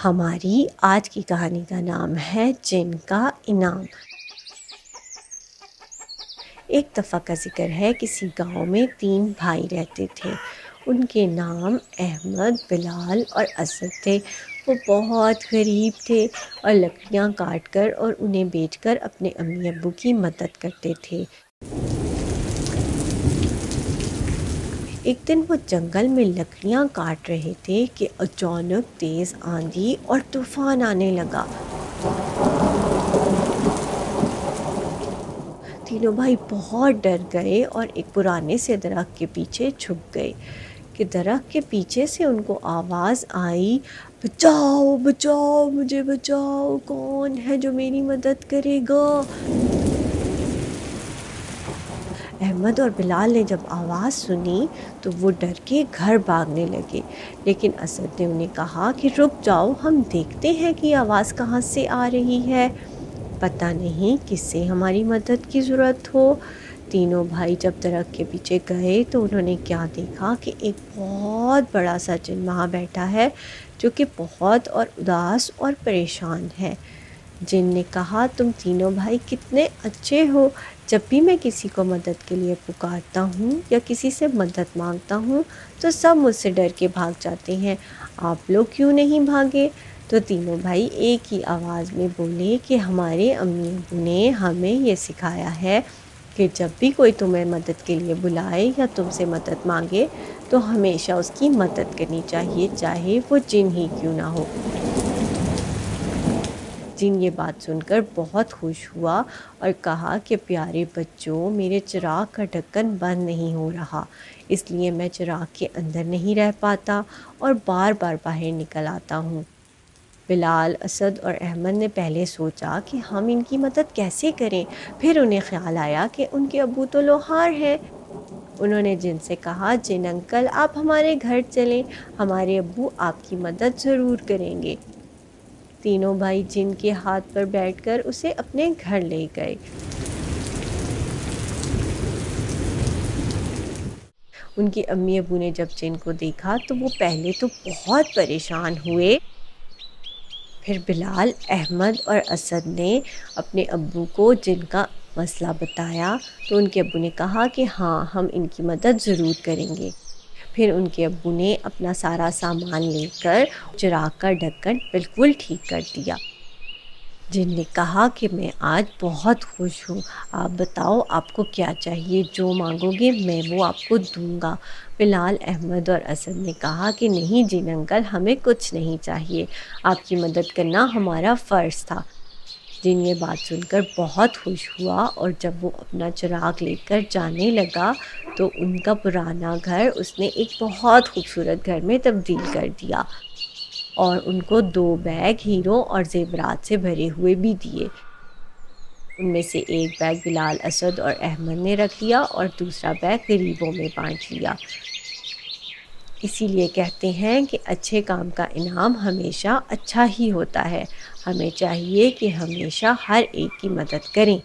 ہماری آج کی کہانی کا نام ہے جن کا انعام۔ ایک دفعہ کا ذکر ہے، کسی گاؤں میں 3 بھائی رہتے تھے۔ ان کے نام احمد، بلال اور اسد تھے۔ وہ بہت غریب تھے اور لکڑیاں کاٹ کر اور انہیں بیچ کر اپنے امی ابو کی مدد کرتے تھے۔ ایک دن وہ جنگل میں لکڑیاں کاٹ رہے تھے کہ اچانک تیز آندھی اور طوفان آنے لگا۔ تینوں بھائی بہت ڈر گئے اور ایک پرانے سے درخت کے پیچھے چھپ گئے کہ درخت کے پیچھے سے ان کو آواز آئی، بچاؤ بچاؤ مجھے بچاؤ، کون ہے جو میری مدد کرے گا؟ احمد اور بلال نے جب آواز سنی تو وہ ڈر کے گھر بھاگنے لگے، لیکن اسد نے انہیں کہا کہ رک جاؤ، ہم دیکھتے ہیں کہ آواز کہاں سے آ رہی ہے، پتہ نہیں کس سے ہماری مدد کی ضرورت ہو۔ تینوں بھائی جب درخت کے پیچھے گئے تو انہوں نے کیا دیکھا کہ ایک بہت بڑا سا جن وہاں بیٹھا ہے، جو کہ بہت اور اداس اور پریشان ہے۔ جن نے کہا، تم تینوں بھائی کتنے اچھے ہو، جب بھی میں کسی کو مدد کے لیے پکارتا ہوں یا کسی سے مدد مانگتا ہوں تو سب مجھ سے ڈر کے بھاگ جاتے ہیں، آپ لوگ کیوں نہیں بھاگے؟ تو تینوں بھائی ایک ہی آواز میں بولے کہ ہمارے امی ابو نے ہمیں یہ سکھایا ہے کہ جب بھی کوئی تمہیں مدد کے لیے بلائے یا تم سے مدد مانگے تو ہمیشہ اس کی مدد کرنی چاہیے، چاہے وہ جن ہی کیوں نہ ہو۔ جن یہ بات سن کر بہت خوش ہوا اور کہا کہ پیارے بچوں، میرے چراغ کا ڈھکن بند نہیں ہو رہا، اس لیے میں چراغ کے اندر نہیں رہ پاتا اور بار بار باہر نکل آتا ہوں۔ بلال، اسد اور احمد نے پہلے سوچا کہ ہم ان کی مدد کیسے کریں، پھر انہیں خیال آیا کہ ان کے ابو تو لوہار ہیں۔ انہوں نے جن سے کہا، جن انکل آپ ہمارے گھر چلیں، ہمارے ابو آپ کی مدد ضرور کریں گے۔ تینوں بھائی جن کے ہاتھ پر بیٹھ کر اسے اپنے گھر لے گئے۔ ان کے امی ابو نے جب جن کو دیکھا تو وہ پہلے تو بہت پریشان ہوئے، پھر بلال، احمد اور اسد نے اپنے ابو کو جن کا مسئلہ بتایا تو ان کے ابو نے کہا کہ ہاں، ہم ان کی مدد ضرور کریں گے۔ پھر ان کے ابو نے اپنا سارا سامان لے کر چراغ کا ڈھکن بالکل ٹھیک کر دیا۔ جن نے کہا کہ میں آج بہت خوش ہوں، آپ بتاؤ آپ کو کیا چاہیے، جو مانگو گے میں وہ آپ کو دوں گا۔ بلال، احمد اور اسد نے کہا کہ نہیں جن انکل، ہمیں کچھ نہیں چاہیے، آپ کی مدد کرنا ہمارا فرض تھا۔ جن یہ بات سن کر بہت خوش ہوا اور جب وہ اپنا چراغ لے کر جانے لگا تو ان کا پرانا گھر اس نے ایک بہت خوبصورت گھر میں تبدیل کر دیا اور ان کو 2 بیگ ہیروں اور زیورات سے بھرے ہوئے بھی دیے۔ ان میں سے ایک بیگ بلال، اسد اور احمد نے رکھ لیا اور دوسرا بیگ غریبوں میں بانٹ لیا۔ اسی لیے کہتے ہیں کہ اچھے کام کا انعام ہمیشہ اچھا ہی ہوتا ہے۔ ہمیں چاہیے کہ ہمیشہ ہر ایک کی مدد کریں۔